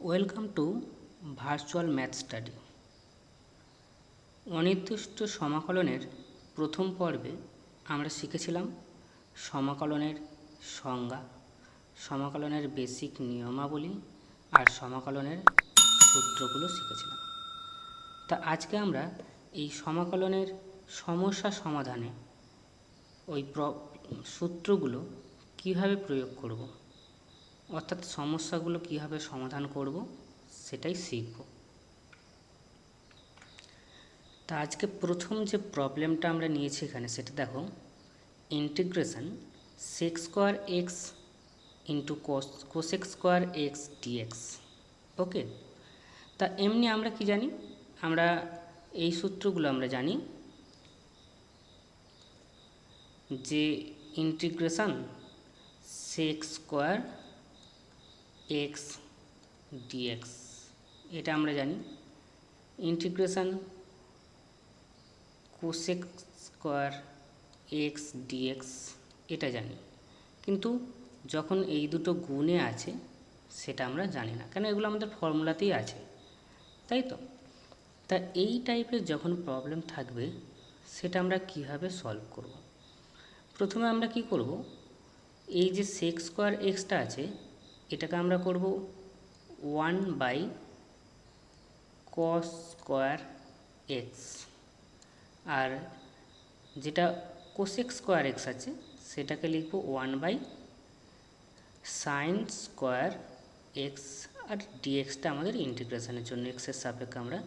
Welcome to virtual math study. অনির্দিষ্ট সমাকলনের প্রথম পর্বে আমরা শিখেছিলাম সমাকলনের সংজ্ঞা, সমাকলনের বেসিক নিয়মাবলী আর সমাকলনের সূত্রগুলো শিখেছিলাম। তা আজকে আমরা এই সমাকলনের সমস্যা সমাধানে ওই সূত্রগুলো কিভাবে প্রয়োগ করব, অর্থাৎ সমস্যাগুলো কিভাবে সমাধান করব সেটাই শিখব। তা আজকে প্রথম যে প্রবলেমটা আমরা নিয়েছি এখানে সেটা দেখো, integration sec square x into cosec square x D X. Okay, তা এমনি আমরা কি জানি, আমরা এই সূত্রগুলো আমরা জানি যে integration sec square x dx, এটা আমরা জানি। Integration cosec square x dx এটা জানি, কিন্তু যখন এই দুটো গুণে আছে সেটা আমরা জানি না, কেন এগুলো আমাদের ফর্মুলাতেই আছে, তাই তো। তা এই টাইপের যখন প্রবলেম থাকবে সেটা আমরা কিভাবে সলভ করব। প্রথমে আমরা কি করব, এই যে সেক স্কোয়ার এক্সটা আছে এটাকে আমরা করব 1/cos স্কোয়ার এক্স, আর যেটা কোসেক স্কোয়ার এক্স আছে সেটাকে লিখব 1/sin স্কোয়ার এক্স, আর ডিএক্সটা আমাদের ইন্টিগ্রেশনের জন্য এক্সের সাপেক্ষে আমরা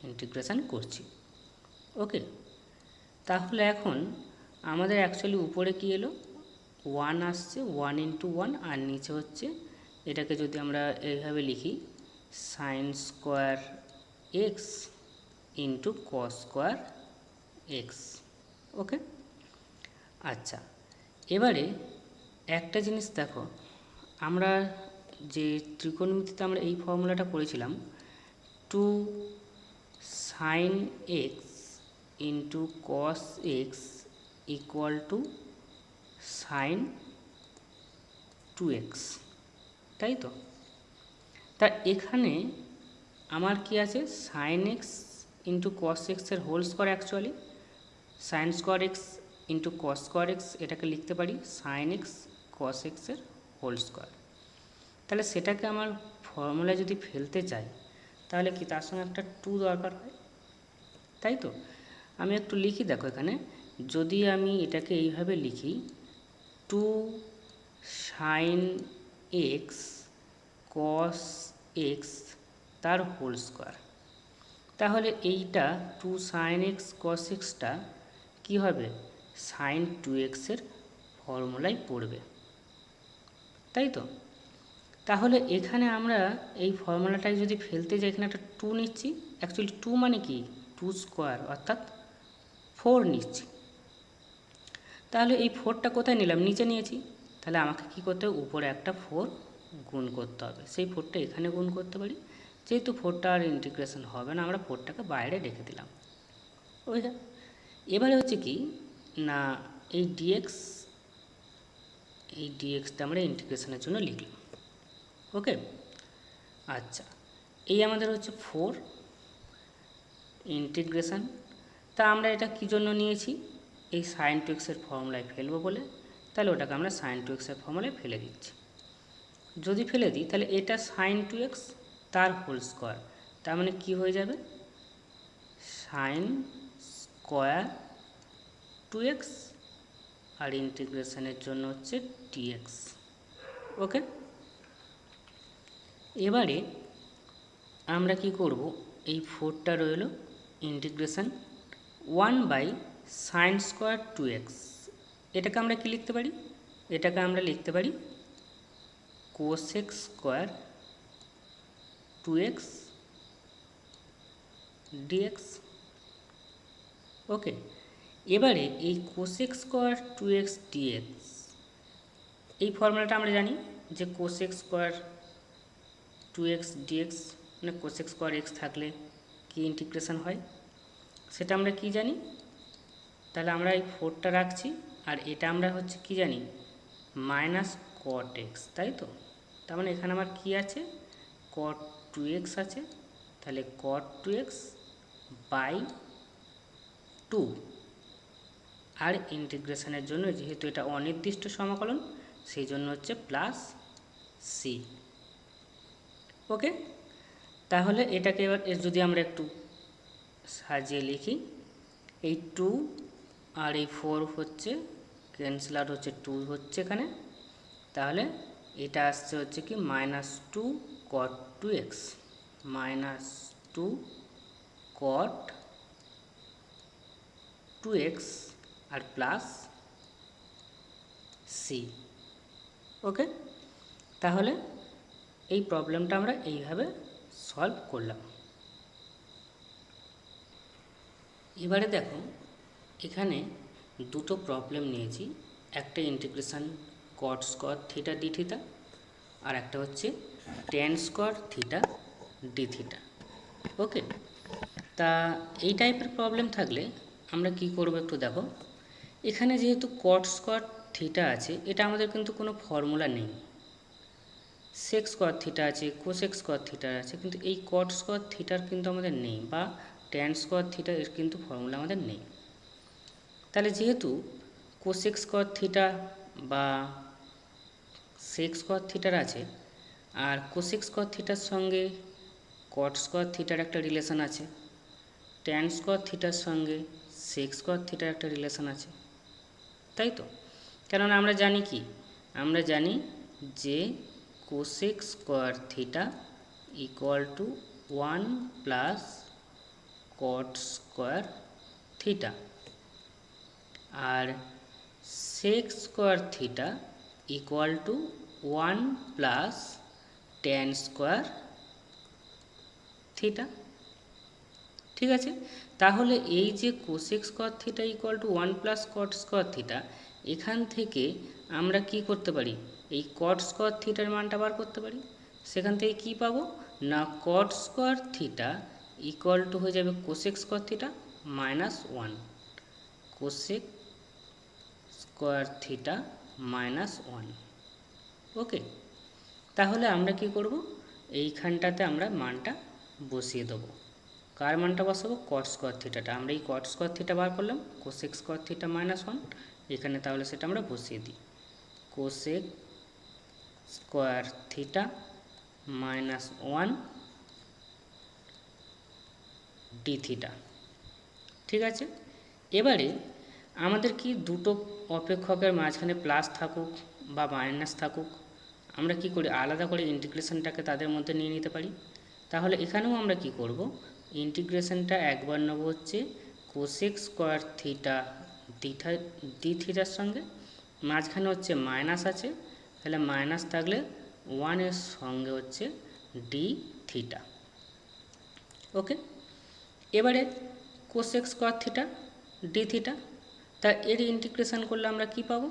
ইন্টিগ্রেশন করছি। ওকে, তাহলে এখন আমাদের অ্যাকচুয়ালি উপরে কি এলো, 1 আসছে, 1 × 1, আর নিচে হচ্ছে এটাকে যদি আমরা এইভাবে লিখি sine square x into cos square X. Okay, আচ্ছা, এবারে একটা জিনিস দেখো, আমরা যে ত্রিকোণমিতিতে আমরা এই ফর্মুলাটা পড়েছিলাম, 2 sin x into cos x equal to sine 2x, তাই তো। তা এখানে আমার কি আছে, সাইন এক্স ইন্টু কস এক্সের whole square, actually sine square x into cos square x, এটাকে লিখতে পারি সাইন এক্স কস এক্সের হোল স্কোয়ার। তাহলে সেটাকে আমার ফর্মুলায় যদি ফেলতে চাই তাহলে কি তার সঙ্গে একটা 2 দরকার হয়, তাই তো। আমি একটু লিখি, দেখো এখানে যদি আমি এটাকে এইভাবে লিখি 2 sin x cos x তার হোল স্কোয়ার, তাহলে এইটা 2 sin x cos xটা কী হবে, sin 2x এর ফর্মুলায় পড়বে, তাই তো। তাহলে এখানে আমরা এই ফর্মুলাটাকে যদি ফেলতে যাই, এখানে একটা 2 নিচ্ছি, অ্যাকচুয়ালি 2 মানে কি 2 স্কোয়ার অর্থাৎ 4 নিচ্ছি। তাহলে এই 4টা কোথায় নিলাম, নিচে নিয়েছি, তাহলে আমাকে কি করতে হবে, উপরে একটা 4 গুণ করতে হবে। সেই 4টা এখানে গুণ করতে পারি, যেহেতু 4টা আর ইন্টিগ্রেশন হবে না আমরা 4টাকে বাইরে রেখে দিলাম। ওইটা এবারে হচ্ছে কি না, এই ডিএক্সটা আমরা ইন্টিগ্রেশনের জন্য লিখলাম। ওকে, আচ্ছা, এই আমাদের হচ্ছে 4 ইন্টিগ্রেশন। তা আমরা এটা কী জন্য নিয়েছি, এই সাইন 2x এর ফর্মুলায় ফেলবো বলে, তাহলে ওটাকে আমরা সাইন 2x এর ফর্মুলায় ফেলে দিচ্ছি। যদি ফেলে দিই তাহলে এটা সাইন 2x তার হোল স্কোয়ার, তার মানে কি হয়ে যাবে, সাইন স্কোয়ার 2x আর ইন্টিগ্রেশনের জন্য হচ্ছে dx। ওকে, এবারে আমরা কি করব, এই 4টা রইল ইন্টিগ্রেশন 1/sin স্কোয়ার 2x, এটাকে আমরা কি লিখতে পারি, এটাকে আমরা লিখতে পারি কোসেক স্কোয়ার 2x dx। ওকে, এবারে এই কোসেক স্কোয়ার 2x dx এই ফর্মুলাটা আমরা জানি যে কোসেক স্কোয়ার 2x dx মানে কোসেক স্কোয়ার এক্স থাকলে কি ইন্টিগ্রেশন হয় সেটা আমরা কি জানি। তাহলে আমরা এই 4টা রাখছি, আর এটা আমরা হচ্ছে কি জানি, মাইনাস কট এক্স, তাই তো। তার মানে এখানে আমার কি আছে, cot 2x আছে, তাহলে cot 2x বাই 2, আর ইন্টিগ্রেশনের জন্য যেহেতু এটা অনির্দিষ্ট সমাকলন সেই জন্য হচ্ছে প্লাস সি। ওকে, তাহলে এটাকে এবার যদি আমরা একটু সাজিয়ে লিখি, এই 2 আর এই 4 হচ্ছে ক্যান্সেল আউট হচ্ছে, 2 হচ্ছে এখানে, তাহলে এটা আসছে হচ্ছে কি -2 cot 2x, -2 cot 2x আর প্লাস সি। ওকে, তাহলে এই প্রবলেমটা আমরা এইভাবে সলভ করলাম। এবারে দেখো এখানে দুটো প্রবলেম নিয়েছি, একটা integration cot square theta D theta, আর একটা হচ্ছে tan square theta D theta. Okay, তা এই টাইপের প্রবলেম থাকলে আমরা কি করব একটু দেখো, এখানে যেহেতু cot স্কয়ার থিটা আছে, এটা আমাদের কিন্তু কোনো ফর্মুলা নেই। sec স্কয়ার থিটা আছে, cosec স্কয়ার থিটা আছে, কিন্তু এই cot স্কয়ার থিটার কিন্তু আমাদের নেই, বা tan স্কয়ার থিটা এর কিন্তু ফর্মুলা আমাদের নেই। তাহলে যেহেতু cosec স্কয়ার থিটা বা sec স্কয়ার থিটার আছে, আর cosec স্কয়ার থিটার সঙ্গে cot স্কয়ার থিটার একটা রিলেশন আছে, tan স্কয়ার থিটার সঙ্গে sec স্কয়ার থিটার একটা রিলেশন আছে, তাই তো? কেননা আমরা জানি কি, আমরা জানি যে cosec square theta equal to 1 plus cot square theta, আর sec square theta equal to 1 plus tan square theta. ঠিক আছে, তাহলে এই যে cosec square theta equal to 1 plus cot square theta, এখান থেকে আমরা কি করতে পারি, এই cot স্কয়ার থিটার মানটা বার করতে পারি। সেখান থেকে কি পাবো না, cot square theta equal two হয়ে যাবে cosec square theta minus 1, cosec square theta minus 1। ওকে, তাহলে আমরা কি করব, এইখানটাতে আমরা মানটা বসিয়ে দেবো। কার মানটা বসাবো, cot স্কয়ার থিটাটা। আমরা এই cot স্কয়ার থিটা বার করলাম, cosec স্কয়ার থিটা মাইনাস 1, এখানে তাহলে সেটা আমরা বসিয়ে দিই, cosec square theta minus 1 D theta. ঠিক আছে, এবারে আমাদের কি দুটো অপেক্ষকের মাঝখানে প্লাস থাকুক বা মাইনাস থাকুক, আমরা কি করি আলাদা করে ইন্টিগ্রেশনটাকে তাদের মধ্যে নিয়ে নিতে পারি। তাহলে এখানেও আমরা কি করব, ইন্টিগ্রেশনটা একবার নেব হচ্ছে cosec স্কয়ার থিটা ডি থিটার সঙ্গে, মাঝখানে হচ্ছে মাইনাস আছে, তাহলে মাইনাস থাকলে 1 এর সঙ্গে হচ্ছে ডি থিটা। ওকে, এবারে cosec square theta D theta, তা এর ইন্টিগ্রেশন করলে আমরা কি পাবো,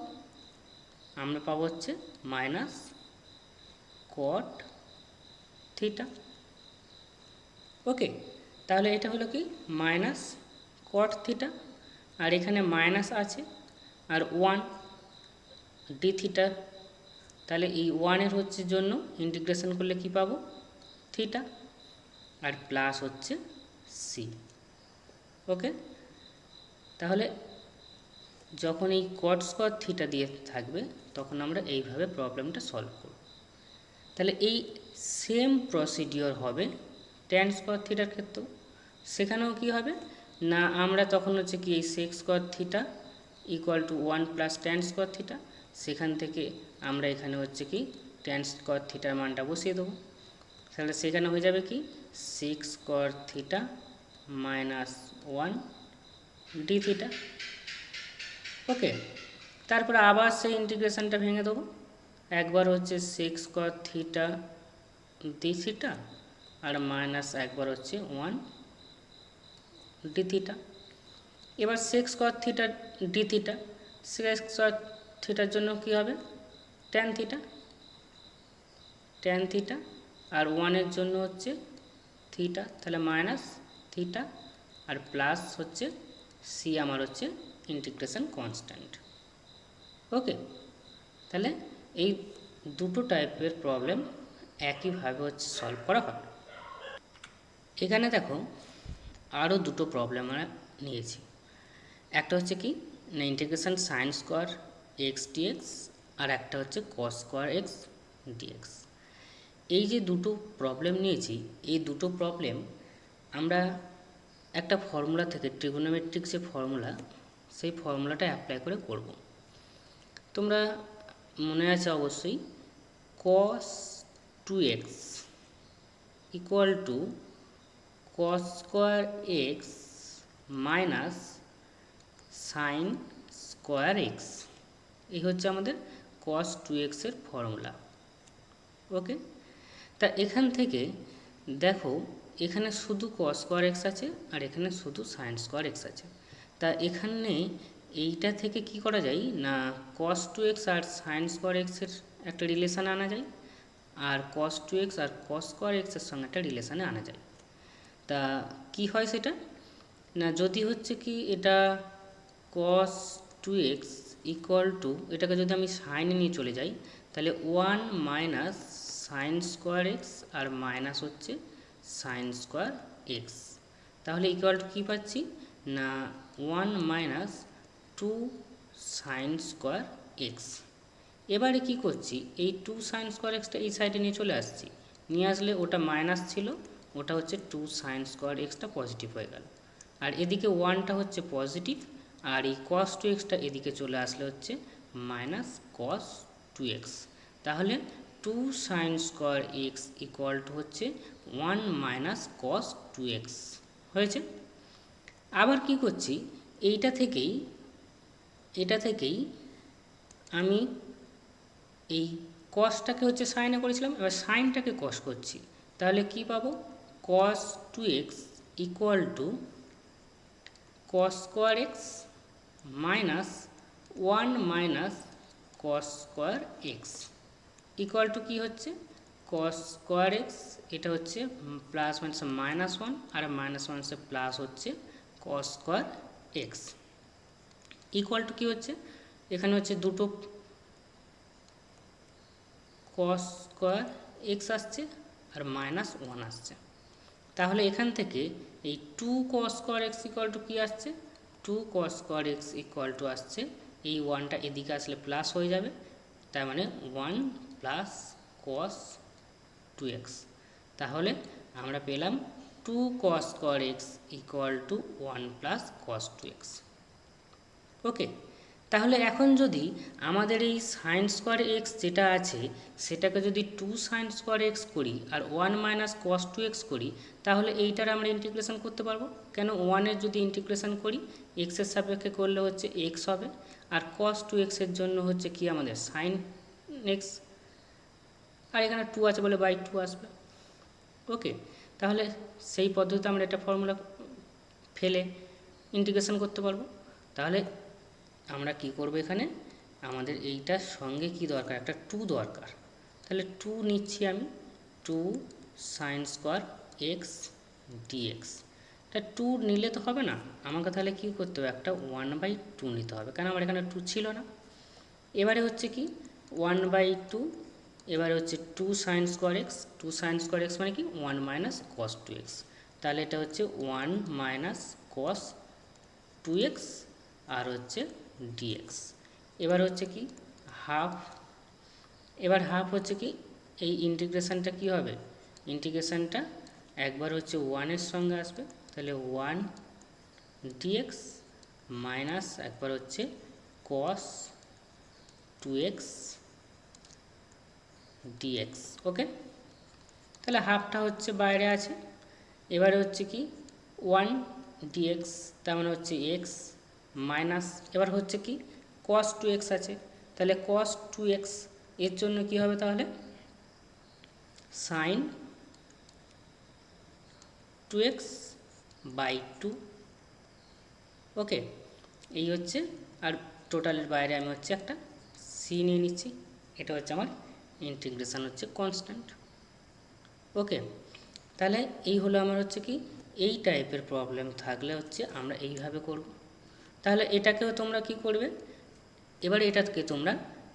আমরা পাবো হচ্ছে মাইনাস cot থিটা। ওকে, তাহলে এটা হলো কি মাইনাস cot থিটা, আর এখানে মাইনাস আছে আর 1 ডি থিটা, তাহলে এই 1 এর হচ্ছে জন্য ইন্টিগ্রেশন করলে কি পাবো থিটা, আর প্লাস হচ্ছে সি। ওকে, তাহলে যখন এই cot স্কয়ার থিটা দিয়ে থাকবে তখন আমরা এইভাবে প্রবলেমটা সলভ করব। তাহলে এই সেম প্রসিডিওর হবে tan স্কয়ার থিটার ক্ষেত্রেও, সেখানেও কি হবে না, আমরা তখন হচ্ছে কি এই sec square theta equal to 1 plus tan square theta, সেখান থেকে আমরা এখানে হচ্ছে কি tan স্কয়ার থিটার মানটা বসিয়ে দেবো, তাহলে সেখানে হয়ে যাবে কি sec square theta minus 1 D theta. Okay, তারপরে আবার সেই ইন্টিগ্রেশনটা ভেঙে দেবো, একবার হচ্ছে sec square theta D theta আর মাইনাস একবার হচ্ছে 1 ডি থিটা। এবার sec square theta D theta, sec square থিটার জন্য কি হবে tan থিটা আর 1 এর জন্য হচ্ছে থিটা, তাহলে মাইনাস থিটা আর প্লাস হচ্ছে সি আমার হচ্ছে ইন্টিগ্রেশন কনস্ট্যান্ট। ওকে, তাহলে এই দুটো টাইপের প্রবলেম একইভাবে হচ্ছে সলভ করা হয়। এখানে দেখো আরও দুটো প্রবলেম আমরা নিয়েছি। একটা হচ্ছে কি না integration sine square x D X, আর একটা হচ্ছে কস স্কোয়ার এক্স ডিএক্স। এই যে দুটো প্রবলেম নিয়েছি, এই দুটো প্রবলেম আমরা একটা ফর্মুলা থেকে, ট্রিগোনোমেট্রিক যে ফর্মুলা, সেই ফর্মুলাটা অ্যাপ্লাই করে করব। তোমরা মনে আছে অবশ্যই, cos 2x equal to cos square X minus sine square x, এই হচ্ছে আমাদের cos 2x এর ফর্মুলা। ওকে, তা এখান থেকে দেখো এখানে শুধু cos স্কোয়ার এক্স আছে আর এখানে শুধু সাইন স্কোয়ার এক্স আছে। তা এখানে এইটা থেকে কি করা যায় না cos 2x আর সাইন স্কোয়ার এক্সের একটা রিলেশানে আনা যায়, আর cos 2x আর cos স্কোয়ার এক্সের সঙ্গে একটা রিলেশানে আনা যায়। তা কি হয় সেটা না, যদি হচ্ছে কি এটা cos 2x ইকুয়াল টু, এটাকে যদি আমি সাইনে নিয়ে চলে যাই তাহলে 1 মাইনাস সাইন স্কোয়ার এক্স আর মাইনাস হচ্ছে সাইন স্কোয়ার এক্স, তাহলে ইকুয়াল টু কী পাচ্ছি না 1 মাইনাস 2 সাইন স্কোয়ার এক্স। এবারে কি করছি, এই 2 সাইন স্কোয়ার এক্সটা এই সাইডে নিয়ে চলে আসছি, নিয়ে আসলে ওটা মাইনাস ছিল, ওটা হচ্ছে 2 সাইন স্কোয়ার এক্সটা পজিটিভ হয়ে গেল, আর এদিকে 1টা হচ্ছে পজিটিভ, আর এই cos 2xটা এদিকে চলে আসলে হচ্ছে মাইনাস cos 2x। তাহলে 2 sign square X equal two হচ্ছে 1 মাইনাস cos 2x হয়েছে। আবার কি করছি, এটা থেকেই আমি এই কসটাকে হচ্ছে সাইনে করেছিলাম, এবার সাইনটাকে কস করছি, তাহলে কি পাবো cos 2x equal to cos square X minus 1 minus cos square X equal to কী হচ্ছে cos স্কোয়ার এক্স, এটা হচ্ছে প্লাস মাইনাস মাইনাস 1 আর মাইনাস মাইনাসে প্লাস হচ্ছে cos square X equal to কী হচ্ছে, এখানে হচ্ছে দুটো cos স্কোয়ার এক্স আসছে আর মাইনাস 1 আসছে। তাহলে এখান থেকে এই 2 cos square X equal to কী আসছে, 2 cos square X equal to আসছে, এই 1টা এদিকে আসলে প্লাস হয়ে যাবে, তার মানে 1 প্লাস cos 2x। তাহলে আমরা পেলাম 2 cos square X equal to 1 plus cos 2x। ওকে, তাহলে এখন যদি আমাদের এই সাইন স্কোয়ার এক্স যেটা আছে সেটাকে যদি 2 সাইন স্কোয়ার এক্স করি আর 1 মাইনাস cos 2x করি, তাহলে এইটার আমরা ইন্টিগ্রেশন করতে পারবো। কেন, 1-এর যদি ইন্টিগ্রেশন করি এক্সের সাপেক্ষে করলে হচ্ছে এক্স হবে, আর cos 2x এর জন্য হচ্ছে কি আমাদের সাইন এক্স, আর এখানে 2 আছে বলে বাই 2 আসবে। ওকে, তাহলে সেই পদ্ধতিতে আমরা একটা ফর্মুলা ফেলে ইন্টিগ্রেশন করতে পারবো। তাহলে আমরা কি করব, এখানে আমাদের এইটার সঙ্গে কি দরকার, একটা 2 দরকার, তাহলে 2 নিচ্ছি আমি, 2 সাইন স্কোয়ার এক্স ডিএক্স। তা 2 নিলে তো হবে না, আমাকে তাহলে কি করতে হবে, একটা 1/2 নিতে হবে, কারণ আমার এখানে 2 ছিল না। এবারে হচ্ছে কি 1/2, এবারে হচ্ছে 2 sign square x, 2 sign square x মানে কি 1 মাইনাস cos 2x, তাহলে এটা হচ্ছে 1 মাইনাস cos 2x আর হচ্ছে dx। এবার হচ্ছে কি হাফ, এবার হাফ হচ্ছে কি এই ইন্টিগ্রেশনটা কি হবে, ইন্টিগ্রেশনটা একবার হচ্ছে 1-এর সঙ্গে আসবে, তাহলে 1 dx মাইনাস একবার হচ্ছে cos 2x dx। ওকে, তাহলে হাফটা হচ্ছে বাইরে আছে, এবারে হচ্ছে কি 1 dx তার মানে হচ্ছে x মাইনাস, এবার হচ্ছে কি cos 2x আছে, তাহলে cos 2x এর জন্য কি হবে, তাহলে sin 2x বাই 2। ওকে, এই হচ্ছে, আর টোটালের বাইরে আমি হচ্ছে একটা সি নিয়ে নিচ্ছি, এটা হচ্ছে আমার ইন্টিগ্রেশন হচ্ছে কনস্ট্যান্ট। ওকে, তাহলে এই হলো আমার হচ্ছে কি এই টাইপের প্রবলেম থাকলে হচ্ছে আমরা এইভাবে করব। তাহলে এটাকেও তোমরা কি করবে, এবার এটাকে তোমরা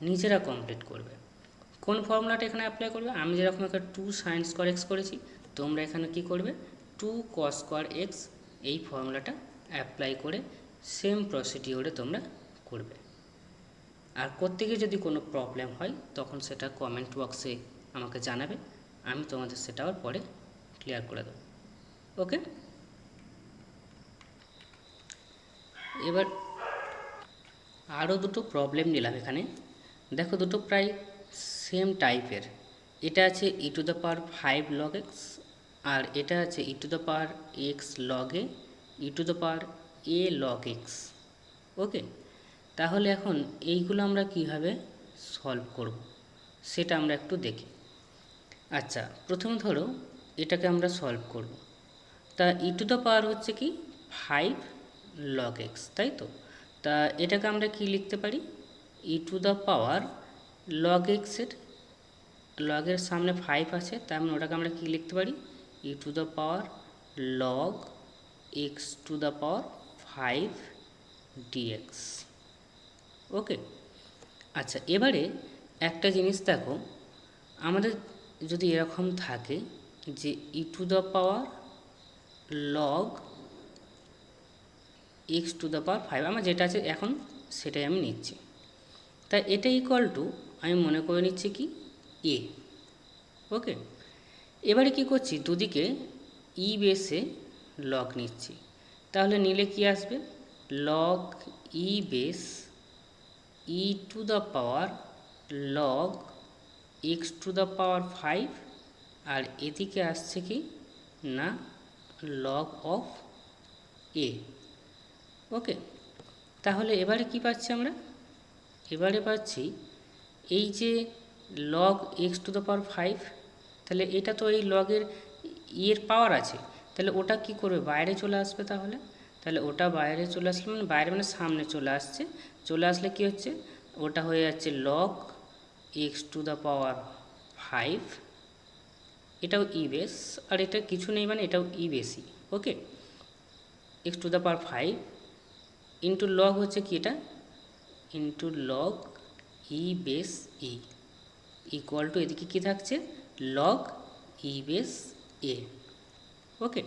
নিজেরা কমপ্লিট করবে। কোন ফর্মুলাটা এখানে অ্যাপ্লাই করবে? আমি যেরকম এখানে 2 sin স্কোয়ার এক্স করেছি, তোমরা এখানে কি করবে 2 cos স্কোয়ার এক্স এই ফর্মুলাটা অ্যাপ্লাই করে সেম প্রসিডিওরে তোমরা করবে। আর করতে গিয়ে যদি কোনো প্রবলেম হয় তখন সেটা কমেন্ট বক্সে আমাকে জানাবে, আমি তোমাদের সেটা আবার পরে ক্লিয়ার করে দেবো। ওকে, এবার আরও দুটো প্রবলেম নিলাম এখানে। দেখো দুটো প্রায় সেম টাইপের। এটা আছে e⁵ log x আর এটা আছে e⁻x log a e⁻a log x। ওকে, তাহলে এখন এইগুলো আমরা কিভাবে সলভ করব সেটা আমরা একটু দেখি। আচ্ছা, প্রথমে ধরো এটাকে আমরা সলভ করব। তা e⁻ হচ্ছে কি 5 log x, তাই তো? তা এটাকে আমরা কি লিখতে পারি? e⁻ log x এর লগের সামনে 5 আছে, তার মানে ওটাকে আমরা কি লিখতে পারি? e⁻ log x⁵ dx। ওকে, আচ্ছা, এবারে একটা জিনিস দেখো, আমাদের যদি এরকম থাকে যে e⁻ log x⁵, আমার যেটা আছে এখন সেটাই আমি নিচ্ছি। তাই এটা ইকুয়াল টু আমি মনে করে নিচ্ছি কি a। ওকে, এবারে কি করছি, দুদিকে ই বেসে লগ নিচ্ছি। তাহলে নিলে কি আসবে? Log E base e⁻ log x⁵ আর এদিকে আসছে কি না log of a। ওকে, তাহলে এবারে কি পাচ্ছি আমরা? এবারে পাচ্ছি এই যে log x⁵, তাহলে এটা তো এই লগের এর পাওয়ার আছে, তাহলে ওটা কি করবে? বাইরে চলে আসবে। তাহলে ওটা বাইরে চলে আসলে মানে বাইরে মানে সামনে চলে আসছে। চলে আসলে কি হচ্ছে? ওটা হয়ে যাচ্ছে log x⁵, এটাও ই বেস আর এটা কিছু নেই মানে এটাও ই বেসই। ওকে, x⁵ ইন্টু লগ হচ্ছে কি এটা into log E base E equal to এদিকে কী থাকছে? Log E base A. ওকে,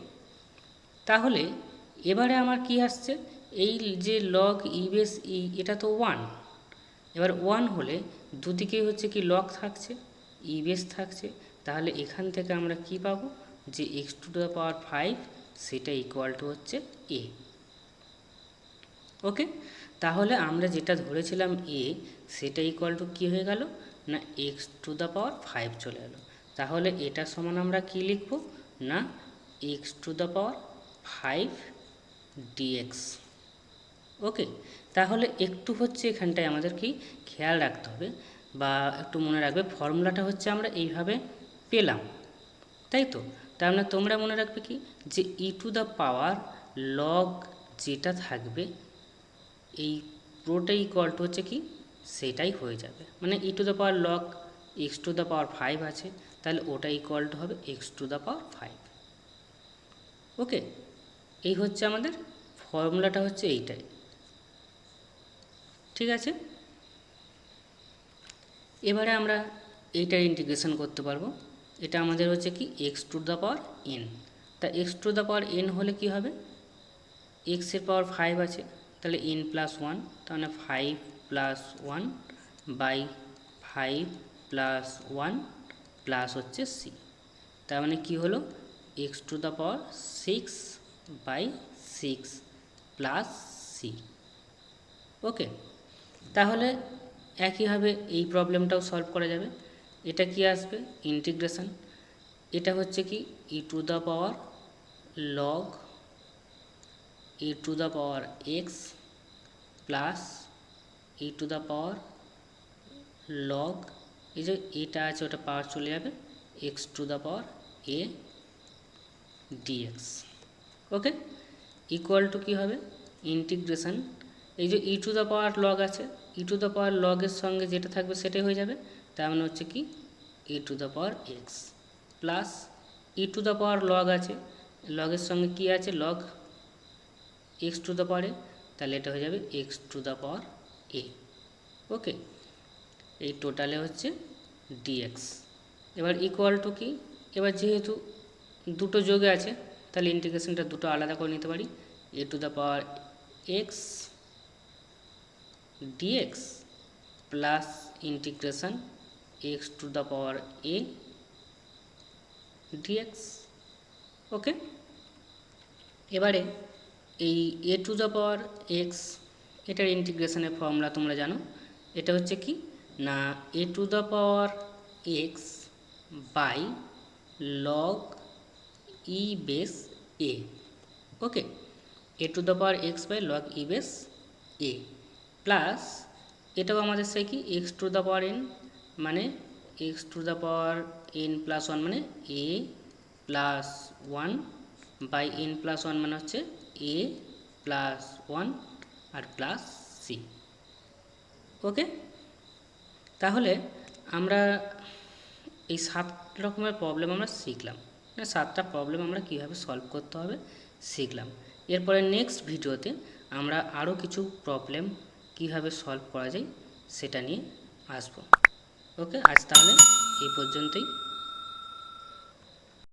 তাহলে এবারে আমার কি আসছে? এই যে লগ ই বেস ই এটা তো 1। এবার 1 হলে দুদিকেই হচ্ছে কি লগ থাকছে, ই বেস থাকছে। তাহলে এখান থেকে আমরা কি পাবো? যে x⁵ সেটা ইকুয়াল টু হচ্ছে এ। ওকে, তাহলে আমরা যেটা ধরেছিলাম এ সেটা ইকুয়াল টু কী হয়ে গেল না x⁵ চলে এলো। তাহলে এটা সমান আমরা কি লিখব না x⁵ dx। ওকে, তাহলে একটু হচ্ছে এখানটায় আমাদের কি খেয়াল রাখতে হবে বা একটু মনে রাখবে, ফর্মুলাটা হচ্ছে আমরা এইভাবে পেলাম, তাই তো? তার মানে তোমরা মনে রাখবে কি যে e⁻ log যেটা থাকবে এই পুরোটাই ইকুয়াল টু হচ্ছে কি সেটাই হয়ে যাবে। মানে e⁻ log x⁵ আছে, তাহলে ওটা ইকুয়াল টু হবে x⁵। ওকে, এই হচ্ছে আমাদের ফর্মুলাটা হচ্ছে এইটাই। ঠিক আছে, এবারে আমরা এইটার ইন্টিগ্রেশন করতে পারবো। এটা আমাদের হচ্ছে কি x⁻n। তা x⁻n হলে কি হবে? x এর পাওয়ার 5 আছে, তাহলে n+1, তাহলে 5 + 1 বাই 5 + 1 প্লাস হচ্ছে c। তার মানে কী হলো? x⁻6/6 plus c। ওকে, তাহলে একইভাবে এই প্রবলেমটাও সলভ করা যাবে। এটা কি আসবে? ইন্টিগ্রেশন। এটা হচ্ছে কি e⁻ log e⁻x plus e⁻ log, এই যে এটা আছে ওটা পাওয়ার চলে যাবে x⁻a dx। Okay, equal to কী হবে? ইন্টিগ্রেশন, এই যে e⁻ log আছে, e⁻ log এর সঙ্গে যেটা থাকবে সেটাই হয়ে যাবে। তার মানে হচ্ছে কি e⁻x প্লাস e⁻ log আছে, লগের সঙ্গে কি আছে? log x⁻a, তাহলে এটা হয়ে যাবে x⁻a। ওকে, এই টোটালে হচ্ছে ডিএক্স। এবার ইকুয়াল টু কি, এবার যেহেতু দুটো যোগে আছে তাহলে ইন্টিগ্রেশনটা দুটো আলাদা করে নিতে পারি, A to the power X D X plus integration X to the power A D X. Okay, এবারে এই A to the power X এটার ইন্টিগ্রেশনের ফর্মুলা তোমরা জানো, এটা হচ্ছে কি না A to the power X by log E base A. Okay, A to the power X by log E base A plus এটাও আমাদের সেই কি X to the power N, মানে X to the power N plus one মানে A plus one by N plus one মানে হচ্ছে A plus one আর plus C. Okay, তাহলে আমরা এই 7 রকমের প্রবলেম আমরা শিখলাম, মানে 7টা প্রবলেম আমরা কীভাবে সলভ করতে হবে শিখলাম। এরপরে নেক্সট ভিডিওতে আমরা আরও কিছু প্রবলেম কীভাবে সলভ করা যায় সেটা নিয়ে আসবো। ওকে, আজ তাহলে এই পর্যন্তই।